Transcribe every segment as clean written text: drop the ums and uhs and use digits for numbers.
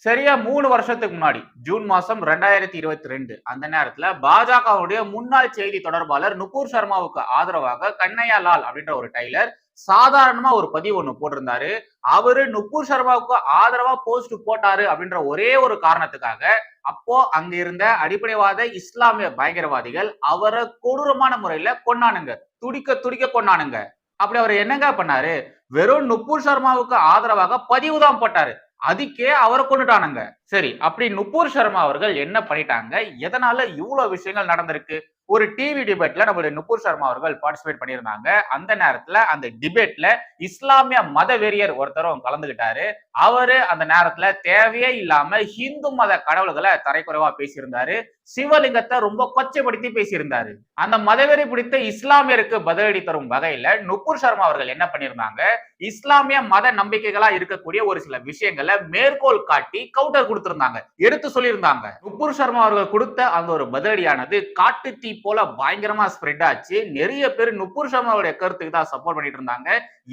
சரியா 3 வருஷத்துக்கு முன்னாடி ஜூன் மாசம் 2022 அந்த நேரத்துல பாஜகவுடைய முன்னாள் செய்தி தொடர்பாளர் நுபுர் சர்மாவுக்கு ஆதரவாக கண்ணையா லால் அப்படின்ற ஒரு டைலர் சாதாரணமா ஒரு பதிவு ஒண்ணு போட்டிருந்தாரு. அவரு நுபுர் சர்மாவுக்கு ஆதரவா போஸ்ட் போட்டாரு அப்படின்ற ஒரே ஒரு காரணத்துக்காக அப்போ அங்க இருந்த அடிப்படைவாத இஸ்லாமிய பயங்கரவாதிகள் அவரை கொடூரமான முறையில கொன்னானுங்க. துடிக்க துடிக்க கொன்னானுங்க. அப்படி அவர் என்னங்க பண்ணாரு? வெறும் நுபுர் சர்மாவுக்கு ஆதரவாக பதிவு தான் போட்டாரு. அதுக்கே அவரை கொண்டுட்டானுங்க. சரி, அப்படி நுபுர் சர்மா அவர்கள் என்ன பண்ணிட்டாங்க? எதனால இவ்வளவு விஷயங்கள் நடந்திருக்கு? ஒரு டிவி டிபேட்ல நம்மளுடைய நுபுர் சர்மா அவர்கள் பார்ட்டிசிபேட் பண்ணியிருந்தாங்க. அந்த நேரத்துல அந்த டிபேட்ல இஸ்லாமிய மத வெறியர் ஒருத்தரும் கலந்துகிட்டாரு. அவரு அந்த நேரத்துல தேவையே இல்லாம ஹிந்து மத கடவுள்களை தரைக்குறைவா பேசியிருந்தாரு. சிவலிங்கத்தை ரொம்ப கொச்சைப்படுத்தி பேசியிருந்தாரு. அந்த மதவெறி பிடித்த இஸ்லாமியருக்கு பதிலடி தரும் வகையில நுபுர் சர்மா அவர்கள் என்ன பண்ணியிருந்தாங்க? இஸ்லாமிய மத நம்பிக்கைகளா இருக்கக்கூடிய ஒரு சில விஷயங்களை மேற்கோள் காட்டி கவுண்டர் கொடுத்திருந்தாங்க, எடுத்து சொல்லியிருந்தாங்க. நுபுர் சர்மா அவர்கள் கொடுத்த அந்த ஒரு பதிலடியானது காட்டு தீ போல பயங்கரமா ஸ்ப்ரெட் ஆச்சு. நிறைய பேர் நுபுர் சர்மாவுடைய கருத்துக்கு தான் சப்போர்ட் பண்ணிட்டு இருந்தாங்க.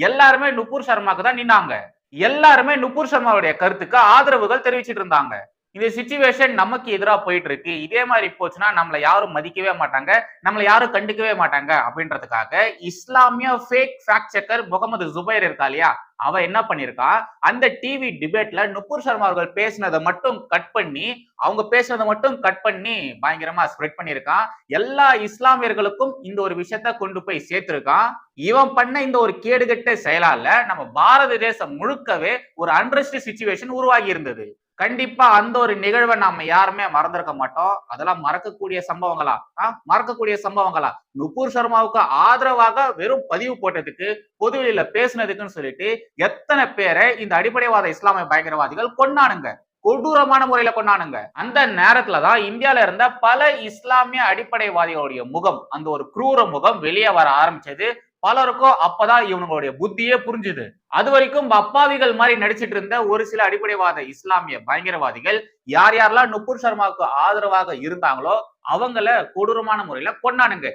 எல்லாருமே நுபுர் சர்மாக்கு தான் நின்னாங்க. எல்லாருமே நுபுர் சர்மாவுடைய கருத்துக்கு ஆதரவுகள் தெரிவிச்சிட்டு இருந்தாங்க. இந்த சிச்சுவேஷன் நமக்கு எதிராக போயிட்டு இருக்கு. இதே மாதிரி போச்சுன்னா நம்மள யாரும் மதிக்கவே மாட்டாங்க, நம்மள யாரும் கண்டுக்கவே மாட்டாங்க அப்படின்றதுக்காக இஸ்லாமிய fake fact checker Mohammed Zubair இருக்கா இல்லையா, அவ என்ன பண்ணிருக்கா, அந்த டிவி டிபேட்ல நுபுர் சர்மா அவர்கள் பேசினதை மட்டும் கட் பண்ணி, அவங்க பேசுனதை மட்டும் கட் பண்ணி பயங்கரமா ஸ்ப்ரெட் பண்ணிருக்கான். எல்லா இஸ்லாமியர்களுக்கும் இந்த ஒரு விஷயத்த கொண்டு போய் சேர்த்திருக்கான். இவன் பண்ண இந்த ஒரு கேடுகட்ட செயலால நம்ம பாரத தேசம் முழுக்கவே ஒரு அன்ரெஸ்ட் சிச்சுவேஷன் உருவாகி இருந்தது. கண்டிப்பா அந்த ஒரு நிகழ்வை நாம யாருமே மறந்திருக்க மாட்டோம். அதெல்லாம் மறக்கக்கூடிய சம்பவங்களா? மறக்கக்கூடிய சம்பவங்களா? நுபுர் சர்மாவுக்கு ஆதரவாக வெறும் பதிவு போட்டதுக்கு, பொதுவெளியில பேசுனதுக்குன்னு சொல்லிட்டு எத்தனை பேரை இந்த அடிப்படைவாத இஸ்லாமிய பயங்கரவாதிகள் கொன்னானுங்க. கொடூரமான முறையில கொண்டானுங்க. அந்த நேரத்துலதான் இந்தியால இருந்த பல இஸ்லாமிய அடிப்படைவாதிகளுடைய முகம், அந்த ஒரு குரூர முகம் வெளியே வர ஆரம்பிச்சது. பலருக்கும் அப்பதான் இவங்களுடைய புத்தியே புரிஞ்சுது. அது வரைக்கும் அப்பாவிகள் மாதிரி நடிச்சிட்டு இருந்த ஒரு சில அடிப்படைவாத இஸ்லாமிய பயங்கரவாதிகள் யார் யாரெல்லாம் நுபுர் சர்மாவுக்கு ஆதரவாக இருந்தாங்களோ அவங்கள கொடூரமான முறையில கொண்டானுங்க.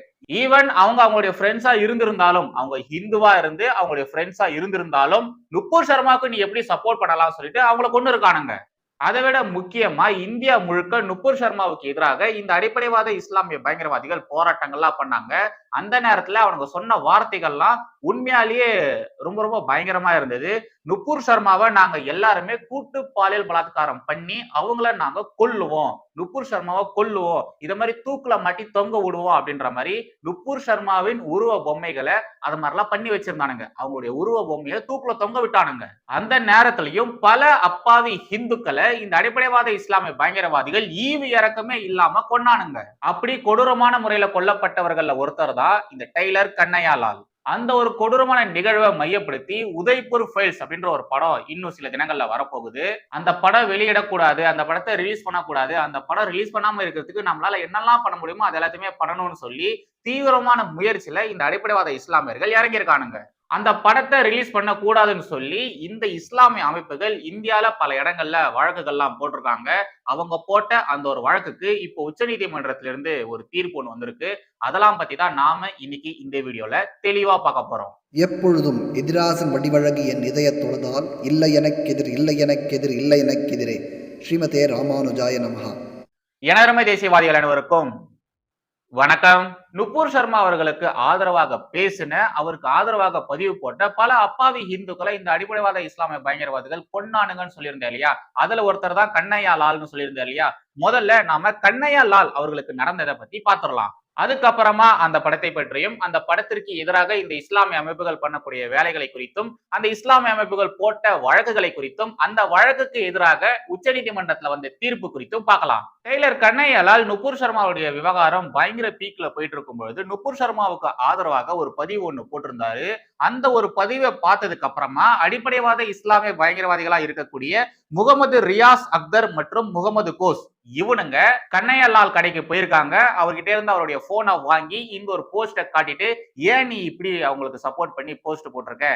ஈவன் அவங்க அவங்களுடைய ஃப்ரெண்ட்ஸா இருந்திருந்தாலும், அவங்க ஹிந்துவா இருந்து அவங்களுடைய ஃப்ரெண்ட்ஸா இருந்திருந்தாலும் நுபுர் சர்மாவுக்கு நீ எப்படி சப்போர்ட் பண்ணலாம் சொல்லிட்டு அவங்கள கொண்டு இருக்கானுங்க. அதை விட முக்கியமா இந்தியா முழுக்க நுபுர் சர்மாவுக்கு எதிராக இந்த அடிப்படைவாத இஸ்லாமிய பயங்கரவாதிகள் போராட்டங்கள்லாம் பண்ணாங்க. அந்த நேரத்துல அவனுங்க சொன்ன வார்த்தைகள்லாம் உண்மையாலேயே ரொம்ப ரொம்ப பயங்கரமா இருந்தது. நுபுர் சர்மாவை நாங்க எல்லாருமே கூட்டு பாலியல் பலாத்காரம் பண்ணி அவங்கள நாங்க கொல்லுவோம், நுபுர் சர்மாவை கொல்லுவோம், இத மாதிரி தூக்குல மாட்டி தொங்க விடுவோம் அப்படின்ற மாதிரி நுபுர் சர்மாவின் உருவ பொம்மைகளை அது மாதிரிலாம் பண்ணி வச்சிருந்தானுங்க. அவங்களுடைய உருவ பொம்மையை தூக்குல தொங்க விட்டானுங்க. அந்த நேரத்திலையும் பல அப்பாவி ஹிந்துக்களை இந்த அடிப்படைவாத இஸ்லாமிய பயங்கரவாதிகள் ஈவு இறக்கமே இல்லாம கொன்னானுங்க. அப்படி கொடூரமான முறையில கொல்லப்பட்டவர்கள்ல ஒருத்தர் தான் இந்த டைலர் கண்ணையா லால். அந்த ஒரு கொடூரமான நிகழ்வை மையப்படுத்தி உதய்பூர் ஃபைல்ஸ் அப்படின்ற ஒரு படம் இன்னும் சில தினங்கள்ல வரப்போகுது. அந்த படம் வெளியிடக்கூடாது, அந்த படத்தை ரிலீஸ் பண்ணக்கூடாது, அந்த படம் ரிலீஸ் பண்ணாம இருக்கிறதுக்கு நம்மளால என்னெல்லாம் பண்ண முடியுமோ அது எல்லாத்தையுமே பண்ணணும்னு சொல்லி தீவிரமான முயற்சியில இந்த அடிப்படைவாத இஸ்லாமியர்கள் இறங்கியிருக்கானுங்க. அந்த படத்தை ரிலீஸ் பண்ண கூடாதுன்னு சொல்லி இந்த இஸ்லாமிய அமைப்புகள் இந்தியால பல இடங்கள்ல வழக்குகள்லாம் போட்டிருக்காங்க. அவங்க போட்ட அந்த ஒரு வழக்குக்கு இப்போ உச்ச நீதிமன்றத்திலிருந்து ஒரு தீர்ப்பு ஒன்று வந்திருக்கு. அதெல்லாம் பத்தி தான் நாம இன்னைக்கு இந்த வீடியோல தெளிவா பார்க்க போறோம். எப்பொழுதும் எதிராசன் வடிவழகி என் இதய தொழுதால் இல்லை எனக்கெதிர் இல்லை எனக்கெதிர் இல்லை எனக்கெதிரே. ஸ்ரீமதே ராமானுஜாய நமஹா. எனதருமை தேசியவாதிகள் அனைவருக்கும் வணக்கம். நுபுர் சர்மா அவர்களுக்கு ஆதரவாக பேசின, அவருக்கு ஆதரவாக பதிவு போட்ட பல அப்பாவி இந்துக்களை இந்த அடிப்படைவாத இஸ்லாமிய பயங்கரவாதிகள் கொன்னானுங்கன்னு சொல்லியிருந்தேன் இல்லையா, அதுல ஒருத்தர் தான் கண்ணையா லால்னு சொல்லியிருந்தேன் இல்லையா. முதல்ல நாம கண்ணையா லால் அவர்களுக்கு நடந்ததை பத்தி பாத்துடலாம். அதுக்கப்புறமா அந்த படத்தை பற்றியும், அந்த படத்திற்கு எதிராக இந்த இஸ்லாமிய அமைப்புகள் பண்ணக்கூடிய வேலைகளை குறித்தும், அந்த இஸ்லாமிய அமைப்புகள் போட்ட வழக்குகளை குறித்தும், அந்த வழக்குக்கு எதிராக உச்ச நீதிமன்றத்துல வந்த தீர்ப்பு குறித்தும் பார்க்கலாம். டெய்லர் கண்ணையா லால் நுபுர் சர்மாவுடைய விவகாரம் பயங்கர பீக்ல போயிட்டு இருக்கும் பொழுது நுபுர் சர்மாவுக்கு ஆதரவாக ஒரு பதிவு ஒண்ணு போட்டிருந்தாரு. அந்த ஒரு பதிவை பார்த்ததுக்கு அப்புறமா அடிப்படைவாத இஸ்லாமிய பயங்கரவாதிகளா இருக்கக்கூடிய முகமது ரியாஸ் அக்தர் மற்றும் முகமது கோஸ் இவனுங்க கண்ணையா லால் கடைக்கு போயிருக்காங்க. அவர்கிட்ட இருந்து அவருடைய போனை வாங்கி இந்த ஒரு போஸ்ட காட்டிட்டு, ஏன் நீ இப்படி அவங்களுக்கு சப்போர்ட் பண்ணி போஸ்ட் போட்டிருக்க,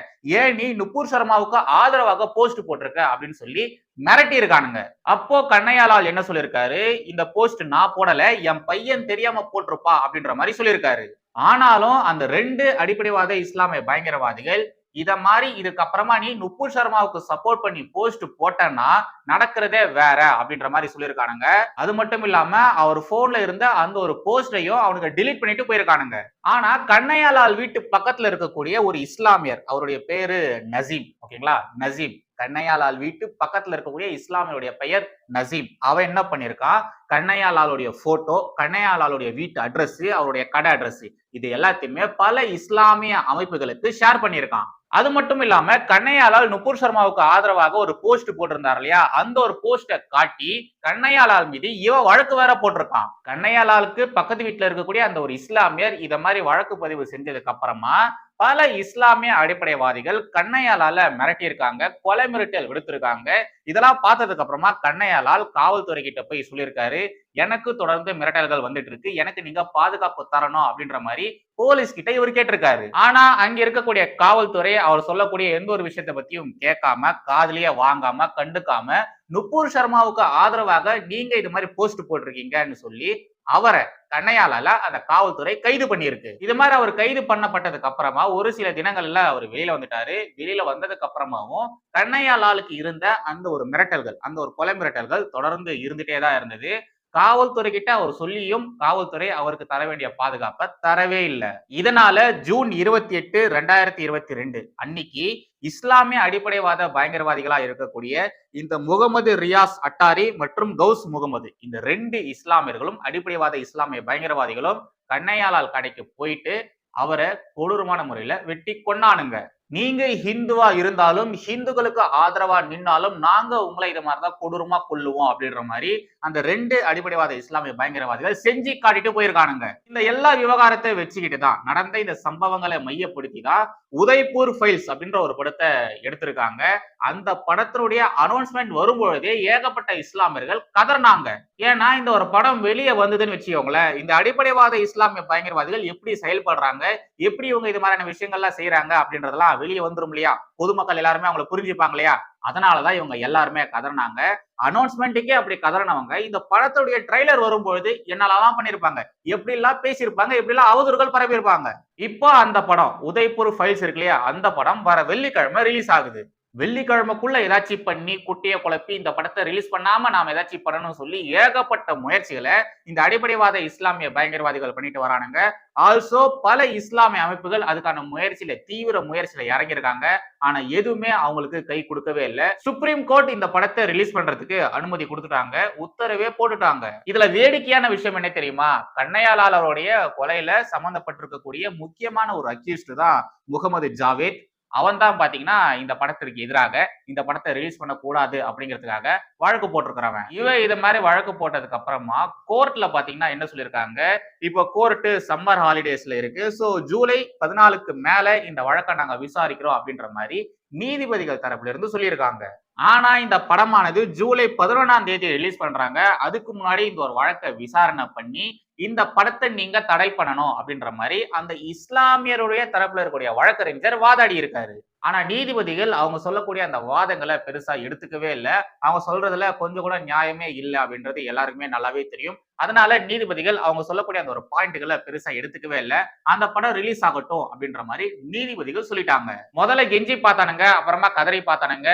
ஏன் நீ நுபுர் சர்மாவுக்கு ஆதரவாக போஸ்ட் போட்டிருக்க அப்படின்னு சொல்லி மிரட்டி இருக்கானுங்க. அப்போ கண்ணையா லால் என்ன சொல்லியிருக்காரு, இந்த போஸ்ட் நான் போடல, என் பையன் தெரியாம போட்டிருப்பா அப்படின்ற மாதிரி சொல்லியிருக்காரு. ஆனாலும் அந்த ரெண்டு அடிப்படைவாத இஸ்லாமிய பயங்கரவாதிகள் இத மாதிரி இதுக்கப்புறமா நீ நுபுர் சர்மாவுக்கு சப்போர்ட் பண்ணி போஸ்ட் போட்டனா நடக்கிறதே வேற அப்படின்ற மாதிரி சொல்லியிருக்கானுங்க. அது மட்டும் இல்லாம அவர் போன்ல இருந்த அந்த ஒரு போஸ்டையும் அவனுங்க delete பண்ணிட்டு போயிருக்கானுங்க. ஆனா கண்ணையாலால் வீட்டு பக்கத்துல இருக்கக்கூடிய ஒரு இஸ்லாமியர், அவருடைய பேரு நசீம், ஓகேங்களா, நசீம். கண்ணையாலால் வீட்டு பக்கத்துல இருக்கக்கூடிய இஸ்லாமியருடைய பெயர் நசீம். அவன் என்ன பண்ணிருக்கான், கண்ணையாலாலுடைய போட்டோ, கண்ணையாலாலுடைய வீட்டு அட்ரஸ், அவருடைய கடை அட்ரஸ், இது எல்லாத்தையுமே பல இஸ்லாமிய அமைப்புகளுக்கு ஷேர் பண்ணியிருக்கான். அது மட்டும் இல்லாம கண்ணையாலால் நுபுர் சர்மாவுக்கு ஆதரவாக ஒரு போஸ்ட் போட்டிருந்தார் இல்லையா, அந்த ஒரு போஸ்ட காட்டி கண்ணையாலால் மீது இவன் வழக்கு வேற போட்டிருக்கான். கண்ணையாலாலுக்கு பக்கத்து வீட்டுல இருக்கக்கூடிய அந்த ஒரு இஸ்லாமியர் இத மாதிரி வழக்கு பதிவு செஞ்சதுக்கு அப்புறமா பல இஸ்லாமிய அடிப்படைவாதிகள் கண்ணையாலால மிரட்டியிருக்காங்க, கொலை மிரட்டல் விடுத்திருக்காங்க. இதெல்லாம் பார்த்ததுக்கு அப்புறமா கண்ணையாலால் காவல்துறை கிட்ட போய் சொல்லியிருக்காரு, எனக்கு தொடர்ந்து மிரட்டல்கள் வந்துட்டு இருக்கு, எனக்கு நீங்க பாதுகாப்பு தரணும் அப்படின்ற மாதிரி போலீஸ் கிட்ட இவர் கேட்டிருக்காரு. ஆனா அங்க இருக்கக்கூடிய காவல்துறை அவர் சொல்லக்கூடிய எந்த ஒரு விஷயத்தை பத்தியும் கேட்காம, காதுலயே வாங்காம, கண்டுக்காம நுபுர் சர்மாவுக்கு ஆதரவாக நீங்க இது மாதிரி போஸ்ட் போட்டிருக்கீங்கன்னு சொல்லி அவரை கண்ணையாலால அந்த காவல்துறை கைது பண்ணியிருக்கு. இது மாதிரி அவர் கைது பண்ணப்பட்டதுக்கு அப்புறமா ஒரு சில தினங்கள்ல அவர் வெளியில வந்துட்டாரு. வெளியில வந்ததுக்கு அப்புறமாவும் கண்ணையாலாலுக்கு இருந்த அந்த ஒரு மிரட்டல்கள், அந்த ஒரு கொலை மிரட்டல்கள் தொடர்ந்து இருந்துட்டே தான் இருந்தது. காவல்துறை கிட்ட அவர் சொல்லியும் காவல்துறை அவருக்கு தர வேண்டிய பாதுகாப்பை தரவே இல்லை. இதனால ஜூன் 28, 2022 அன்னைக்கு இஸ்லாமிய அடிப்படைவாத பயங்கரவாதிகளா இருக்கக்கூடிய இந்த முகமது ரியாஸ் அட்டாரி மற்றும் கௌஸ் முகமது, இந்த 2 இஸ்லாமியர்களும் அடிப்படைவாத இஸ்லாமிய பயங்கரவாதிகளும் கண்ணையாலால் கடைக்கு போயிட்டு அவரை கொடூரமான முறையில வெட்டி கொன்னானுங்க. நீங்க ஹிந்துவா இருந்தாலும், ஹிந்துக்களுக்கு ஆதரவா நின்னாலும் நாங்க உங்களை இது மாதிரிதான் கொடூரமா கொல்லுவோம் அப்படின்ற மாதிரி அந்த 2 அடிப்படைவாத இஸ்லாமிய பயங்கரவாதிகள் செஞ்சு காட்டிட்டு போயிருக்கானுங்க. இந்த எல்லா விவகாரத்தை வச்சுக்கிட்டு தான் நடந்த இந்த சம்பவங்களை மையப்படுத்தி தான் உதய்பூர் ஃபைல்ஸ் அப்படின்ற ஒரு படத்தை எடுத்திருக்காங்க. அந்த படத்தினுடைய அனௌன்ஸ்மெண்ட் வரும்பொழுதே ஏகப்பட்ட இஸ்லாமியர்கள் கதறினாங்க. ஏன்னா இந்த ஒரு படம் வெளியே வந்ததுன்னு வச்சுக்கோங்களேன், இந்த அடிப்படைவாத இஸ்லாமிய பயங்கரவாதிகள் எப்படி செயல்படுறாங்க, எப்படி இவங்க இது மாதிரியான விஷயங்கள்லாம் செய்யறாங்க அப்படின்றதெல்லாம் வெளியே வந்துரும் இல்லையா, பொதுமக்கள் எல்லாருமே அவங்களை புரிஞ்சுப்பாங்க இல்லையா, அதனாலதான் இவங்க எல்லாருமே கதறினாங்க. அனௌன்ஸ்மெண்ட்டுக்கே அப்படி கதறினவங்க இந்த படத்துடைய ட்ரைலர் வரும்பொழுது என்னெல்லாம் பண்ணிருப்பாங்க, எப்படி எல்லாம் பேசியிருப்பாங்க, எப்படி எல்லாம் அவதூறுகள் பரப்பியிருப்பாங்க. இப்போ அந்த படம் உதய்பூர் ஃபைல்ஸ் இருக்கு இல்லையா, அந்த படம் வர வெள்ளிக்கிழமை ரிலீஸ் ஆகுது. வெள்ளிக்கிழமைக்குள்ள ஏதாச்சும் பண்ணி குட்டியை குழப்பி இந்த படத்தை ரிலீஸ் பண்ணாம நாம ஏதாச்சும் பண்ணணும்னு சொல்லி ஏகப்பட்ட முயற்சிகளை இந்த அடிப்படைவாத இஸ்லாமிய பயங்கரவாதிகள் பண்ணிட்டு வரானுங்க. ஆல்சோ பல இஸ்லாமிய அமைப்புகள் அதுக்கான முயற்சியில தீவிர முயற்சியில இறங்கியிருக்காங்க. ஆனா எதுவுமே அவங்களுக்கு கை கொடுக்கவே இல்லை. சுப்ரீம் கோர்ட் இந்த படத்தை ரிலீஸ் பண்றதுக்கு அனுமதி கொடுத்துட்டாங்க, உத்தரவே போட்டுட்டாங்க. இதுல வேடிக்கையான விஷயம் என்ன தெரியுமா, கண்ணையாலால் அவருடைய கொலையில சம்பந்தப்பட்டிருக்கக்கூடிய முக்கியமான ஒரு அக்யூஸ்ட் தான் முகமது ஜாவேத். அவன் தான் பாத்தீங்கன்னா இந்த படத்திற்கு எதிராக இந்த படத்தை ரிலீஸ் பண்ண கூடாது அப்படிங்கிறதுக்காக வழக்கு போட்டிருக்கிறவன். இவன் இது மாதிரி வழக்கு போட்டதுக்கு அப்புறமா கோர்ட்ல பாத்தீங்கன்னா என்ன சொல்லியிருக்காங்க, இப்போ கோர்ட்டு சம்மர் ஹாலிடேஸ்ல இருக்கு, சோ ஜூலை 14க்கு மேல இந்த வழக்கை நாங்க விசாரிக்கிறோம் அப்படின்ற மாதிரி நீதிபதிகள் தரப்புல இருந்து சொல்லியிருக்காங்க. ஆனா இந்த படமானது ஜூலை 11ஆம் தேதி ரிலீஸ் பண்றாங்க. அதுக்கு முன்னாடி இந்த ஒரு வழக்கை விசாரணை பண்ணி இந்த படத்தை நீங்க தடை பண்ணணும் அப்படின்ற மாதிரி அந்த இஸ்லாமியருடைய தரப்புல இருக்கக்கூடிய வழக்கறிஞர் வாதாடி இருக்காரு. ஆனா நீதிபதிகள் அவங்க சொல்லக்கூடிய அந்த வாதங்களை பெருசா எடுத்துக்கவே இல்லை. அவங்க சொல்றதுல கொஞ்சம் கூட நியாயமே இல்லை அப்படின்றது எல்லாருக்குமே நல்லாவே தெரியும். அதனால நீதிபதிகள் அவங்க சொல்லக்கூடிய அந்த ஒரு பாயிண்ட்களை பெருசா எடுத்துக்கவே இல்லை. அந்த படம் ரிலீஸ் ஆகட்டும் அப்படின்ற மாதிரி நீதிபதிகள் சொல்லிட்டாங்க. முதல்ல கெஞ்சி பார்த்தானுங்க, அப்புறமா கதறி பார்த்தானுங்க,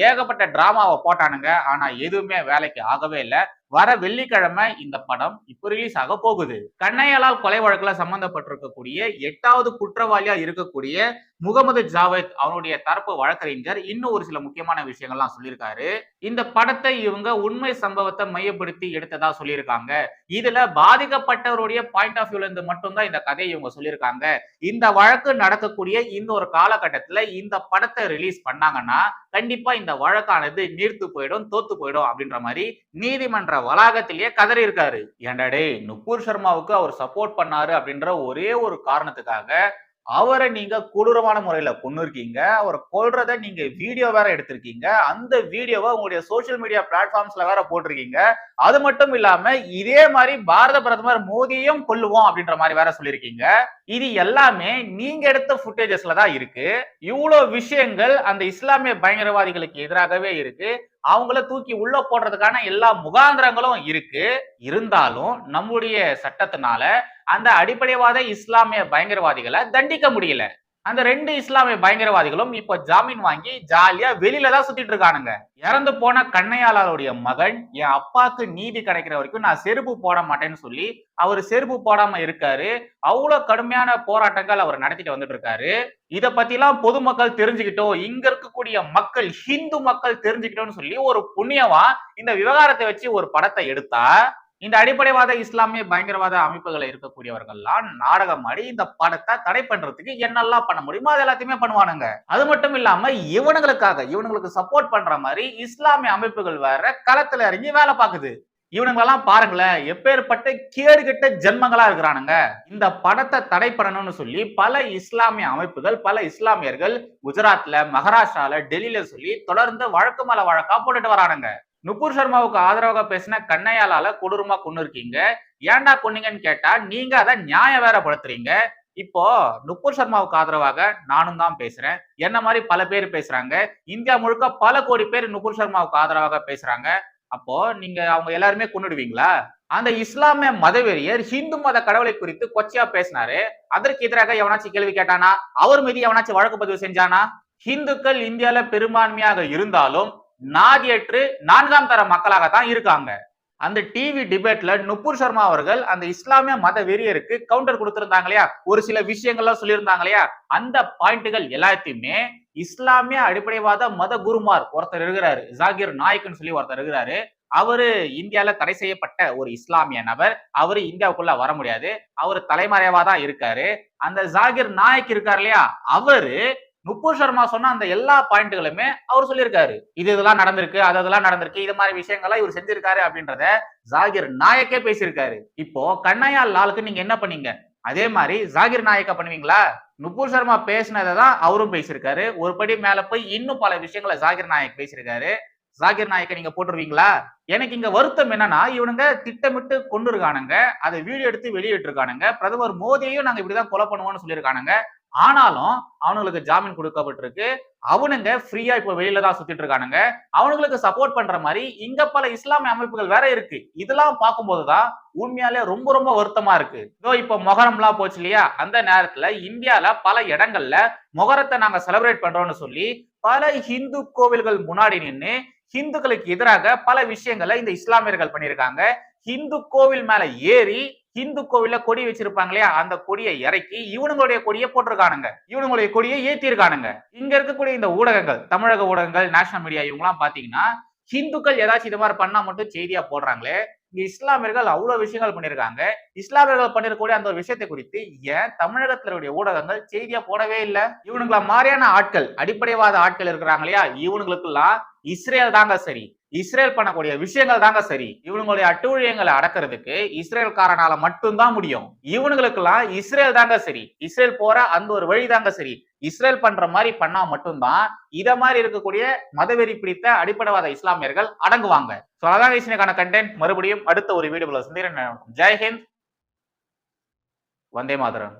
ஏகப்பட்ட டிராமாவை போட்டானுங்க. ஆனா எதுவுமே வேலைக்கு ஆகவே இல்லை. வர வெள்ளிக்கிழமை இந்த படம் இப்போ ரிலீஸ் ஆக போகுது. கண்ணையாலால் கொலை வழக்குல சம்பந்தப்பட்டிருக்கக்கூடிய 8வது குற்றவாளியா இருக்கக்கூடிய முகமது ஜாவேத் அவனுடைய தரப்பு வழக்கறிஞர் இன்னும் ஒரு சில முக்கியமான விஷயங்கள்லாம் சொல்லியிருக்காரு. இந்த படத்தை இவங்க உண்மை சம்பவத்தை மையப்படுத்தி எடுத்ததா சொல்லியிருக்காங்க. இதுல பாதிக்கப்பட்டவருடைய பாயிண்ட் ஆஃப் வியூல இருந்து மட்டும்தான் இந்த கதையை இவங்க சொல்லியிருக்காங்க. இந்த வழக்கு நடக்கக்கூடிய இந்த ஒரு காலகட்டத்துல இந்த படத்தை ரிலீஸ் பண்ணாங்கன்னா கண்டிப்பா இந்த வழக்கானது நீர்த்து போயிடும், தோத்து போயிடும் அப்படின்ற மாதிரி நீதிமன்ற வளாகத்திலேயே கதறி இருக்காரு. ஏண்டா நுபுர் சர்மாவுக்கு அவர் சப்போர்ட் பண்ணாரு அப்படின்ற ஒரே ஒரு காரணத்துக்காக அவரை நீங்க கொடூரமான முறையில கொன்னு இருக்கீங்க. அவரை கொல்றத நீங்க வீடியோ வேற எடுத்திருக்கீங்க. அந்த வீடியோவை உங்களுடைய சோசியல் மீடியா பிளாட்ஃபார்ம்ஸ்ல வேற போட்டிருக்கீங்க. அது மட்டும் இல்லாம இதே மாதிரி பாரத பிரதமர் மோடியையும் கொல்லுவோம் அப்படின்ற மாதிரி வேற சொல்லியிருக்கீங்க. இது எல்லாமே நீங்க எடுத்த ஃபுட்டேஜஸ்ல தான் இருக்கு. இவ்வளவு விஷயங்கள் அந்த இஸ்லாமிய பயங்கரவாதிகளுக்கு எதிராகவே இருக்கு. அவங்கள தூக்கி உள்ள போடுறதுக்கான எல்லா முகாந்திரங்களும் இருக்கு. இருந்தாலும் நம்முடைய சட்டத்தினால அந்த அடிப்படைவாத இஸ்லாமிய பயங்கரவாதிகளை தண்டிக்க முடியல. அந்த 2 இஸ்லாமிய பயங்கரவாதிகளும் இப்ப ஜாமீன் வாங்கி ஜாலியா வெளியில தான் சுத்திட்டு இருக்கானுங்க. இறந்து போன கண்ணையாளருடைய மகன் என் அப்பாக்கு நீதி கிடைக்கிற வரைக்கும் நான் செருப்பு போட மாட்டேன்னு சொல்லி அவர் செருப்பு போடாம இருக்காரு. அவ்வளவு கடுமையான போராட்டங்கள் அவர் நடத்திட்டு வந்துட்டு இருக்காரு. இத பத்தி எல்லாம் பொதுமக்கள் தெரிஞ்சுக்கிட்டோம், இங்க இருக்கக்கூடிய மக்கள் ஹிந்து மக்கள் தெரிஞ்சுக்கிட்டோம்னு சொல்லி ஒரு புண்ணியவான் இந்த விவகாரத்தை வச்சு ஒரு படத்தை எடுத்தா இந்த அடிப்படைவாத இஸ்லாமிய பயங்கரவாத அமைப்புகளை இருக்கக்கூடியவர்கள்லாம் நாடகம் ஆடி இந்த படத்தை தடை பண்றதுக்கு என்னெல்லாம் பண்ண முடியுமோ அது எல்லாத்தையுமே பண்ணுவானுங்க. அது மட்டும் இல்லாம இவனுங்களுக்கு சப்போர்ட் பண்ற மாதிரி இஸ்லாமிய அமைப்புகள் வேற களத்துல இறங்கி வேலை பார்க்குது. இவனுங்களெல்லாம் பாருங்களேன், எப்பேற்பட்ட கேடுகெட்ட ஜென்மங்களா இருக்கிறானுங்க. இந்த படத்தை தடை பண்ணணும்னு சொல்லி பல இஸ்லாமிய அமைப்புகள், பல இஸ்லாமியர்கள் குஜராத்ல, மகாராஷ்டிரால, டெல்லியில சொல்லி தொடர்ந்து வழக்கு மேல வழக்கா போட்டுட்டு வரானுங்க. நுபுர் சர்மாவுக்கு ஆதரவாக பேசின கண்ணையாளால கொடூரமா கொன்னு இருக்கீங்க, ஏன்டா கொன்னீங்கன்னு கேட்டா நீங்க அதை நியாய வேறப்படுத்துறீங்க. இப்போ நுபுர் சர்மாவுக்கு ஆதரவாக நானும் தான் பேசுறேன், என்ன மாதிரி பல பேர் பேசுறாங்க, இந்தியா முழுக்க பல கோடி பேர் நுபுர் சர்மாவுக்கு ஆதரவாக பேசுறாங்க. அப்போ நீங்க அவங்க எல்லாருமே கொன்னுடுவீங்களா? அந்த இஸ்லாமிய மதவெறியர் ஹிந்து மத கடவுளை குறித்து கொச்சையா பேசினாரு, அதற்கு எதிராக எவனாச்சும் கேள்வி கேட்டானா? அவர் மீது எவனாச்சும் வழக்கு பதிவு செஞ்சானா? ஹிந்துக்கள் இந்தியால பெரும்பான்மையாக இருந்தாலும் நாதியற்று 4ஆம் தர மக்களாகத்தான் இருக்காங்க. அந்த டிவி டிபேட்ல நுபுர் சர்மா அவர்கள் அந்த இஸ்லாமிய மத வெறியருக்கு கவுண்டர் கொடுத்திருந்தாங்க இல்லையா, ஒரு சில விஷயங்கள்லாம் சொல்லியிருந்தாங்க இல்லையா, அந்த பாயிண்ட்கள் எல்லாத்தையுமே இஸ்லாமிய அடிப்படைவாத மத குருமார் ஒருத்தர் இருக்கிறாரு, ஜாகிர் நாயக்னு சொல்லி ஒருத்தர் இருக்கிறாரு. அவரு இந்தியால தடை செய்யப்பட்ட ஒரு இஸ்லாமிய நபர். அவரு இந்தியாவுக்குள்ள வர முடியாது, அவரு தலைமறைவா தான் இருக்காரு. அந்த ஜாகிர் நாயக் இருக்காரு இல்லையா, அவரு நுபுர் சர்மா சொன்ன அந்த எல்லா பாயிண்ட்களுமே அவர் சொல்லியிருக்காரு. இதெல்லாம் நடந்திருக்கு, அதெல்லாம் நடந்திருக்கு, இது மாதிரி விஷயங்கள்லாம் இவர் செஞ்சிருக்காரு அப்படின்றத ஜாகிர் நாயக்கே பேசியிருக்காரு. இப்போ கண்ணையா லாலுக்கு நீங்க என்ன பண்ணீங்க, அதே மாதிரி ஜாகிர் நாயக்கா பண்ணுவீங்களா? நுபுர் சர்மா பேசினதை தான் அவரும் பேசியிருக்காரு. ஒரு படி மேல போய் இன்னும் பல விஷயங்களை ஜாகிர் நாயக் பேசியிருக்காரு. ஜாகிர் நாயக்கை நீங்க போட்டுருவீங்களா? எனக்கு இங்க வருத்தம் என்னன்னா, இவனுங்க திட்டமிட்டு கொண்டு இருக்கானுங்க, அதை வீடியோ எடுத்து வெளியிட்டு இருக்கானுங்க. பிரதமர் மோடியையும் நாங்க இப்படிதான் கொலை பண்ணுவோம்னு சொல்லியிருக்கானுங்க. ஆனாலும் அவனுங்களுக்கு ஜாமீன் கொடுக்கப்பட்டிருக்கு. அவனுங்க ஃப்ரீயா இப்ப வெளியில தான் சுத்திட்டு இருக்கானுங்க. அவனுங்களுக்கு சப்போர்ட் பண்ற மாதிரி இங்க பல இஸ்லாமிய அமைப்புகள் வேற இருக்கு. இதெல்லாம் பார்க்கும்போதுதான் உண்மையாலே ரொம்ப ரொம்ப வருத்தமா இருக்கு. இதோ இப்ப மொஹரம்லாம் போச்சு இல்லையா, அந்த நேரத்துல இந்தியால பல இடங்கள்ல மொஹரத்தை நாங்க செலிப்ரேட் பண்றோம்னு சொல்லி பல ஹிந்து கோவில்கள் முன்னாடி நின்று ஹிந்துக்களுக்கு எதிராக பல விஷயங்களை இந்த இஸ்லாமியர்கள் பண்ணியிருக்காங்க. ஹிந்து கோவில் மேல ஏறி ஹிந்து கோவில்ல கொடி வச்சிருப்பாங்க இல்லையா, அந்த கொடியை இறக்கி இவனுங்களுடைய கொடியை போட்டிருக்கானுங்க, இவனுங்களுடைய கொடியை ஏத்தி இருக்கானுங்க. இங்க இருக்கக்கூடிய இந்த ஊடகங்கள், தமிழக ஊடகங்கள், நேஷனல் மீடியா, இவங்க எல்லாம் பாத்தீங்கன்னா ஹிந்துக்கள் ஏதாச்சும் இது மாதிரி பண்ணா மட்டும் செய்தியா போடுறாங்களே, இங்க இஸ்லாமியர்கள் அவ்வளவு விஷயங்கள் பண்ணிருக்காங்க. இஸ்லாமியர்கள் பண்ணிருக்கக்கூடிய அந்த விஷயத்தை குறித்து ஏன் தமிழகத்தினுடைய ஊடகங்கள் செய்தியா போடவே இல்லை? இவனுங்கள மாதிரியான ஆட்கள், அடிப்படைவாத ஆட்கள் இருக்கிறாங்க இல்லையா, இவனுங்களுக்கெல்லாம் இஸ்ரேல் தாங்க சரி, இஸ்ரேல் பண்ணக்கூடிய விஷயங்கள் தாங்க சரி. இவனுங்களுடைய அட்டூழியங்களை அடக்கிறதுக்கு இஸ்ரேல்காரனால மட்டும்தான் முடியும். இவனுங்களுக்கெல்லாம் இஸ்ரேல் தாங்க சரி, இஸ்ரேல் போற அந்த ஒரு வழி தாங்க சரி. இஸ்ரேல் பண்ற மாதிரி பண்ணா மட்டும்தான் இத மாதிரி இருக்கக்கூடிய மதவெறி பிடித்த அடிப்படைவாத இஸ்லாமியர்கள் அடங்குவாங்க. சோ அதான் இன்னைக்கான கண்டென்ட். மறுபடியும் அடுத்த ஒரு வீடியோல சந்திக்கிறேன். ஜெய் ஹிந்த், வந்தே மாதரம்.